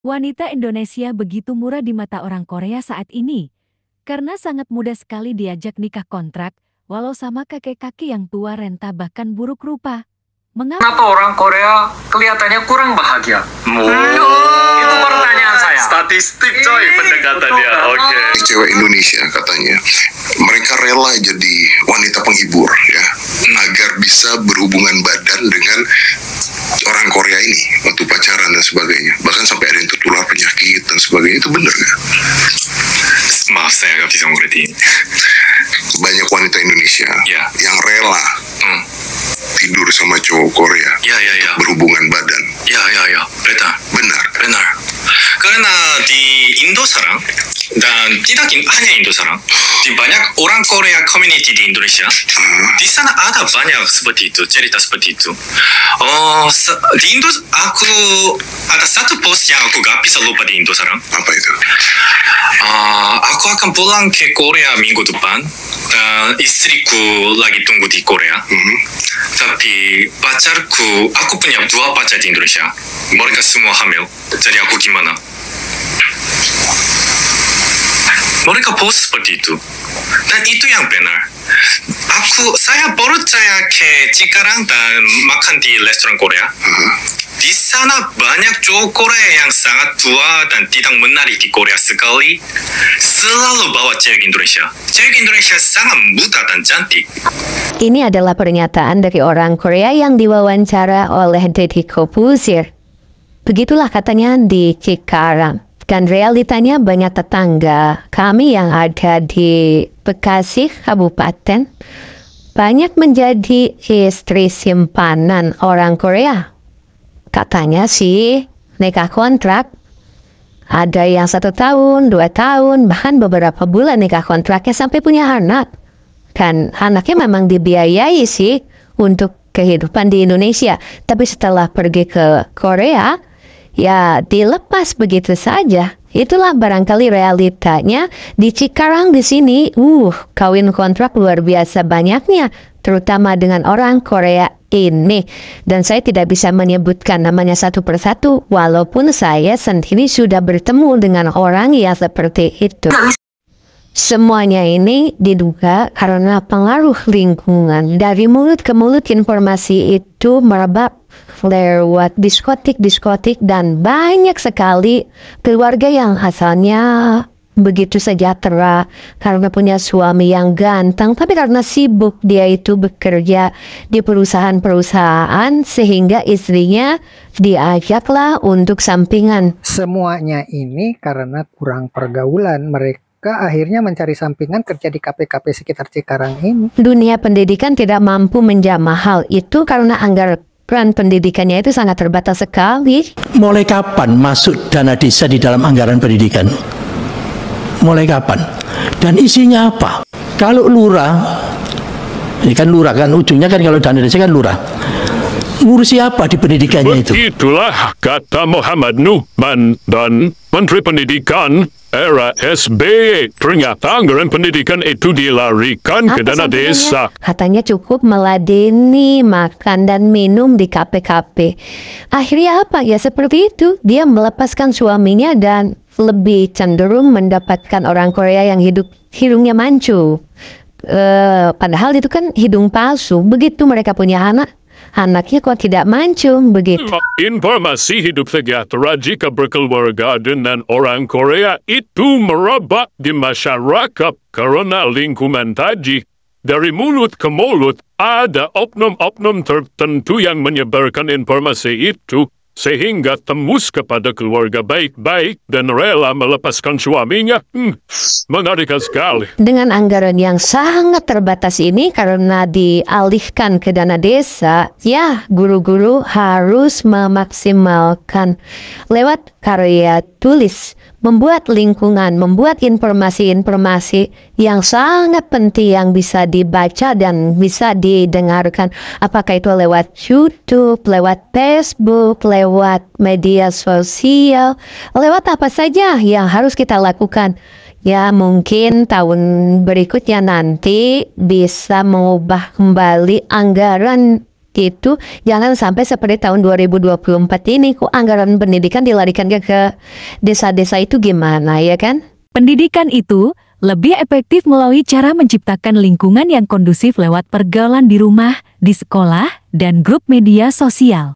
Wanita Indonesia begitu murah di mata orang Korea saat ini, karena sangat mudah sekali diajak nikah kontrak, walau sama kakek-kakek yang tua renta bahkan buruk rupa. Kenapa Mengapa? orang Korea kelihatannya kurang bahagia? Itu pertanyaan saya. Statistik coy pendekatannya. Betul. Oke. Cewek Indonesia katanya mereka rela jadi wanita penghibur ya agar bisa berhubungan badan dengan orang Korea ini waktu pacaran dan sebagainya, bahkan sampai ada yang tertular penyakit dan sebagainya. Itu benar nggak? Maaf saya nggak bisa mengerti. Banyak wanita Indonesia Ya. yang rela Hmm. tidur sama cowok Korea Ya. berhubungan badan. Ya. Benar. Benar. Karena di Indo sekarang dan tidak hanya Indo sekarang, di banyak orang Korea community di Indonesia, di sana ada banyak seperti itu, cerita seperti itu. Di Indo aku ada satu post yang aku gak bisa lupa di Indo sekarang. Apa itu? Aku akan pulang ke Korea minggu depan dan istriku lagi tunggu di Korea. Tapi pacarku, aku punya dua pacar di Indonesia. Mereka semua hamil. Jadi aku gimana? Mereka post seperti itu. Dan itu yang benar. Saya percaya ke Cikarang dan makan di restoran Korea. Di sana banyak cowok Korea yang sangat tua dan tidak menarik di Korea sekali. Selalu bawa cewek Indonesia. Cewek Indonesia sangat muda dan cantik. Ini adalah pernyataan dari orang Korea yang diwawancara oleh Deddy Corbuzier. Begitulah katanya di Cikarang. Dan realitanya banyak tetangga kami yang ada di Bekasi, Kabupaten, banyak menjadi istri simpanan orang Korea. Katanya sih nikah kontrak. Ada yang 1 tahun, 2 tahun, bahkan beberapa bulan nikah kontraknya sampai punya anak. Dan anaknya memang dibiayai sih untuk kehidupan di Indonesia. Tapi setelah pergi ke Korea, ya dilepas begitu saja. Itulah barangkali realitanya di Cikarang di sini. Kawin kontrak luar biasa banyaknya, terutama dengan orang Korea ini. Dan saya tidak bisa menyebutkan namanya satu persatu, walaupun saya sendiri sudah bertemu dengan orang yang seperti itu. Semuanya ini diduga karena pengaruh lingkungan. Dari mulut ke mulut informasi itu merebak lewat diskotik dan banyak sekali keluarga yang asalnya begitu sejahtera karena punya suami yang ganteng, tapi karena sibuk dia itu bekerja di perusahaan-perusahaan sehingga istrinya diajaklah untuk sampingan. Semuanya ini karena kurang pergaulan. Mereka akhirnya mencari sampingan kerja di kafe-kafe sekitar Cikarang ini. Dunia pendidikan tidak mampu menjamah hal itu karena anggaran pendidikannya itu sangat terbatas sekali. Mulai kapan masuk dana desa di dalam anggaran pendidikan? Mulai kapan? Dan isinya apa? Kalau lurah, ini kan lurah kan ujungnya kan, kalau dana desa kan lurah. Ngurusi apa di pendidikannya itu? Itulah kata Muhammad Nuhman dan Menteri Pendidikan era SBY. Ternyata anggaran pendidikan itu dilarikan ke dana desa. Katanya cukup meladeni makan dan minum di kafe-kafe. Akhirnya apa? Ya seperti itu. Dia melepaskan suaminya dan lebih cenderung mendapatkan orang Korea yang hidungnya mancu. Padahal itu kan hidung palsu. Begitu mereka punya anak, anaknya kok tidak mancung begitu. Informasi hidup sejahtera jika berkeluarga dengan orang Korea itu merebak di masyarakat karena lingkungan tadi. Dari mulut ke mulut ada oknum-oknum tertentu yang menyebarkan informasi itu sehingga tembus kepada keluarga baik-baik dan rela melepaskan suaminya. Menarik sekali. Dengan anggaran yang sangat terbatas ini, karena dialihkan ke dana desa, ya guru-guru harus memaksimalkan lewat karya tulis, membuat lingkungan, membuat informasi-informasi yang sangat penting yang bisa dibaca dan bisa didengarkan. Apakah itu lewat YouTube, lewat Facebook, lewat media sosial, lewat apa saja yang harus kita lakukan. Ya mungkin tahun berikutnya nanti bisa mengubah kembali anggaran Itu jangan sampai seperti tahun 2024 ini kok anggaran pendidikan dilarikan ke desa-desa itu gimana ya kan? Pendidikan itu lebih efektif melalui cara menciptakan lingkungan yang kondusif lewat pergaulan di rumah, di sekolah, dan grup media sosial.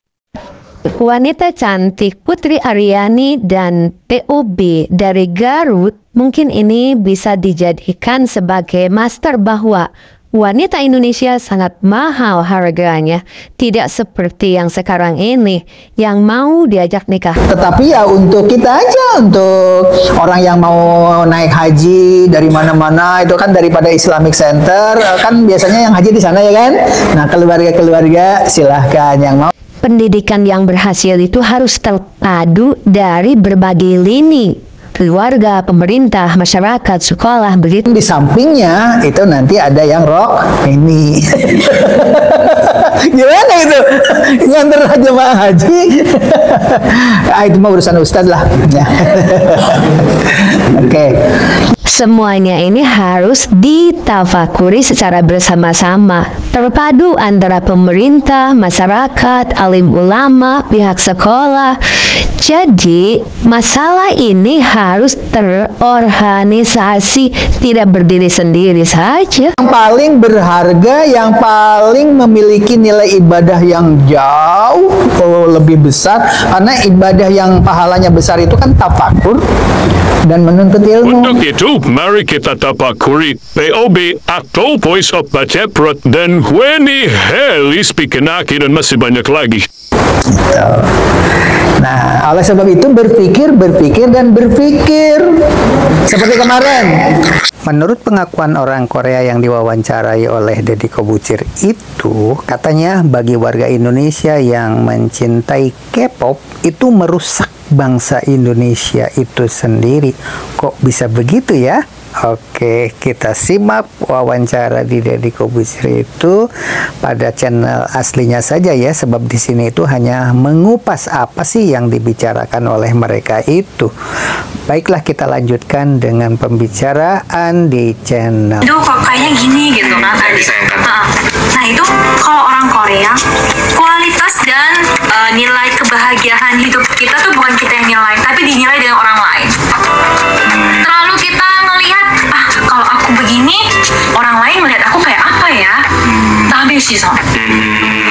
Wanita cantik Putri Aryani dan POB dari Garut mungkin ini bisa dijadikan sebagai master bahwa wanita Indonesia sangat mahal harganya, tidak seperti yang sekarang ini yang mau diajak nikah. Tetapi ya untuk kita aja, untuk orang yang mau naik haji dari mana-mana itu kan daripada Islamic Center kan biasanya yang haji di sana ya kan. Nah keluarga-keluarga silahkan yang mau. Pendidikan yang berhasil itu harus terpadu dari berbagai lini. Keluarga, pemerintah, masyarakat, sekolah, begitu. Di sampingnya itu nanti ada yang rock ini. Gimana itu? Nganter jemaah haji. Itu mah urusan ustadz lah. Oke. Semuanya ini harus ditafakuri secara bersama-sama, terpadu antara pemerintah, masyarakat, alim ulama, pihak sekolah. Jadi, masalah ini harus terorganisasi, tidak berdiri sendiri saja. Yang paling berharga, yang paling memiliki nilai ibadah yang jauh lebih besar, karena ibadah yang pahalanya besar itu kan tafakur dan menuntut ilmu. Untuk itu, mari kita tapakuri POB atau Voice of Baceprot dan Weni Heli Spikenaki dan masih banyak lagi. Nah, oleh sebab itu berpikir dan berpikir. Seperti kemarin. Menurut pengakuan orang Korea yang diwawancarai oleh Deddy Kobusier itu, katanya bagi warga Indonesia yang mencintai K-pop itu merusak bangsa Indonesia itu sendiri. Kok bisa begitu ya? Oke, kita simak wawancara di Deddy Kobusier itu pada channel aslinya saja ya, sebab di sini itu hanya mengupas apa sih yang dibicarakan oleh mereka itu. Baiklah, kita lanjutkan dengan pembicaraan di channel. Itu kok kayaknya gini gitu kan tadi. Nah itu kalau orang Korea, kualitas dan nilai kebahagiaan hidup kita tuh bukan kita yang nilai, tapi dinilai dengan orang lain. Terlalu kita ngelihat, kalau aku begini, orang lain melihat aku kayak apa ya? Tapi sih so.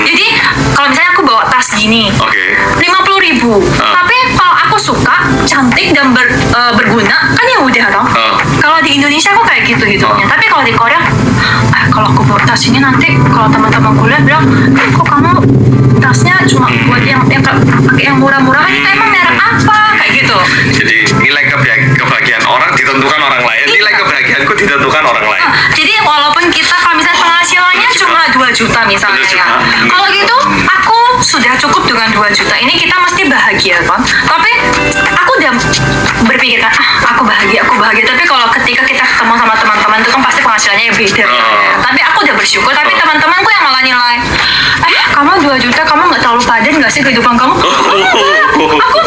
Jadi kalau misalnya aku bawa tas gini, 50.000, tapi kalau aku suka, cantik dan berguna, kan ya udah dong. Kalau di Indonesia aku kayak gitu hidupnya, tapi kalau di Korea, kalau aku bawa tas ini nanti kalau teman-teman kuliah bilang, kok kamu tasnya cuma buat yang pakai yang murah-murah, itu emang merek apa? Kayak gitu. Jadi nilai kebahagiaan orang ditentukan orang lain, nilai kebahagiaanku ditentukan orang lain. Jadi walaupun kita kalau misalnya penghasilannya cuma 2 juta misalnya ya, kalau gitu aku sudah cukup dengan 2 juta ini, kita mesti bahagia kan. Tapi aku udah berpikir kan, aku bahagia, tapi kalau ketika kita ketemu sama teman-teman itu kan pasti penghasilannya beda. Tapi aku udah bersyukur, tapi teman-temanku yang malah nilai, kamu 2 juta, kamu nggak terlalu padat nggak sih kehidupan kamu? Aku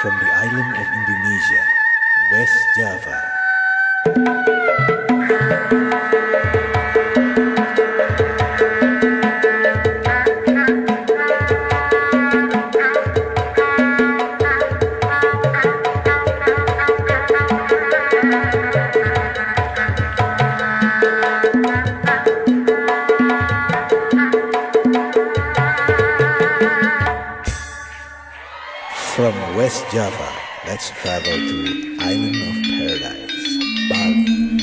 from the island of Indonesia, West Java. From West Java, let's travel to Island of Paradise, Bali.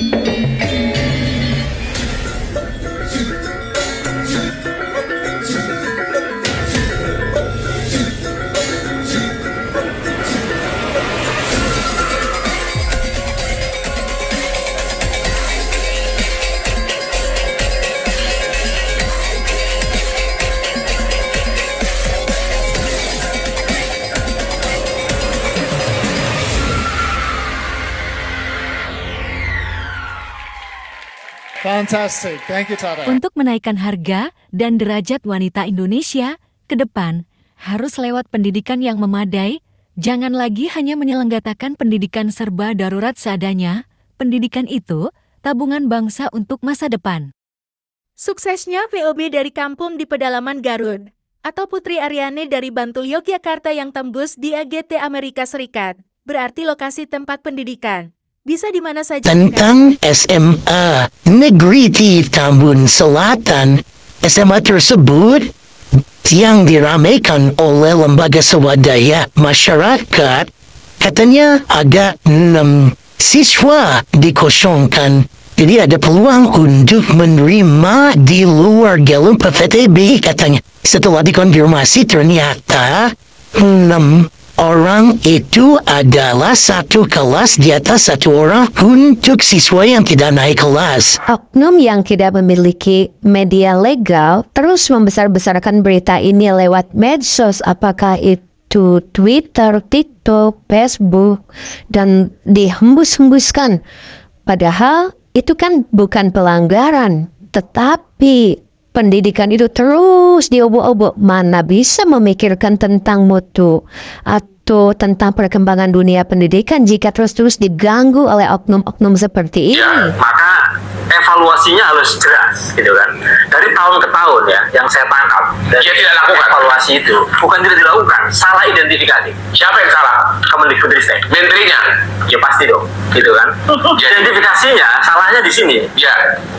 Fantastic. Thank you, Tara. Untuk menaikkan harga dan derajat wanita Indonesia ke depan, harus lewat pendidikan yang memadai, jangan lagi hanya menyelenggarakan pendidikan serba darurat seadanya. Pendidikan itu tabungan bangsa untuk masa depan. Suksesnya VOB dari kampung di pedalaman Garut, atau Putri Aryani dari Bantul Yogyakarta yang tembus di AGT Amerika Serikat, berarti lokasi tempat pendidikan. Bisa di mana saja. Tentang SMA Negeri di Tambun Selatan, SMA tersebut yang diramaikan oleh lembaga swadaya masyarakat, katanya ada 6 siswa dikosongkan. Jadi ada peluang untuk menerima di luar jalur PTB katanya. Setelah dikonfirmasi ternyata 6 orang itu adalah satu kelas di atas satu orang untuk siswa yang tidak naik kelas. Oknum yang tidak memiliki media legal terus membesar-besarkan berita ini lewat medsos, apakah itu Twitter, TikTok, Facebook, dan dihembus-hembuskan. Padahal itu kan bukan pelanggaran, tetapi pendidikan itu terus diobok-obok. Mana bisa memikirkan tentang mutu atau tentang perkembangan dunia pendidikan jika terus-terus diganggu oleh oknum-oknum seperti ini. Ya, maka evaluasinya harus jelas, gitu kan. Dari tahun ke tahun ya, yang saya tangkap, dia tidak lakukan evaluasi itu, bukan tidak dilakukan, salah identifikasi. Siapa yang salah? Kemendikbudristek. Menterinya? Ya pasti dong, gitu kan. Identifikasinya salahnya di sini. Ya.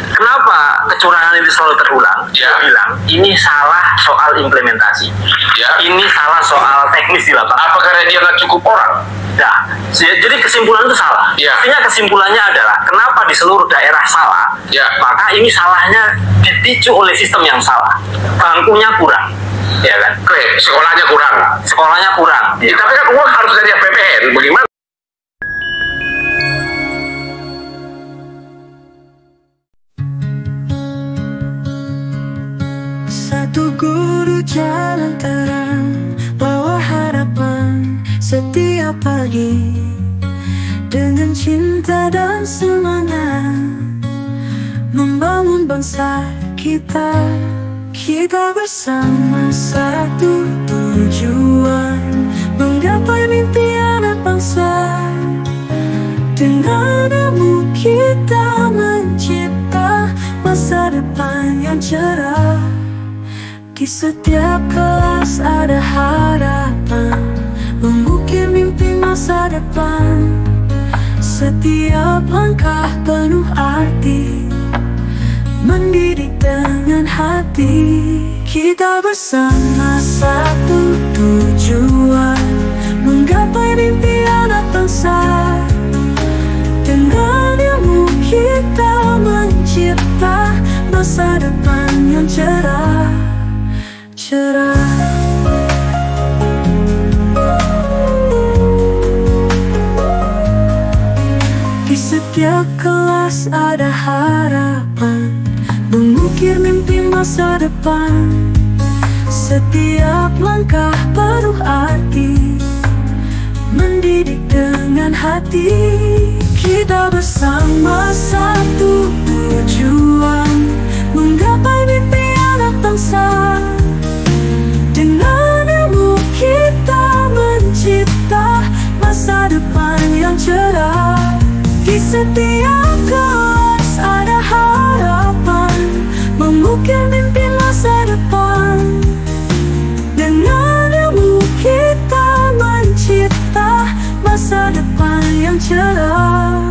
Kenapa kecurangan itu selalu terulang? Ya. Dia bilang ini salah soal implementasi. Ya. Ini salah soal teknis di lapangan. Apa karena dia nggak cukup orang? Nah, jadi kesimpulan itu salah. Ya. Artinya kesimpulannya adalah kenapa di seluruh daerah salah? Ya. Maka ini salahnya dipicu oleh sistem yang salah. Bangkunya kurang, ya kan? Oke, sekolahnya kurang. Sekolahnya kurang. Ya. Tapi kan uang harus dari APBN. Bagaimana? Satu guru jalan terang, bawa harapan setiap pagi, dengan cinta dan semangat membangun bangsa kita. Kita bersama satu tujuan, menggapai mimpi anak bangsa. Dengan ilmu kita mencipta masa depan yang cerah. Di setiap kelas ada harapan, mengukir mimpi masa depan. Setiap langkah penuh arti, mendidik dengan hati. Kita bersama satu tujuan, menggapai mimpi anak bangsa. Dengan ilmu kita mencipta masa depan yang cerah. Di setiap kelas ada harapan, mengukir mimpi masa depan. Setiap langkah penuh arti, mendidik dengan hati. Kita bersama satu tujuan, menggapai mimpi anak bangsa. Dengan ilmu kita mencipta masa depan yang cerah. Di setiap kelas ada harapan, mengukir mimpi masa depan. Dengan ilmu kita mencipta masa depan yang cerah.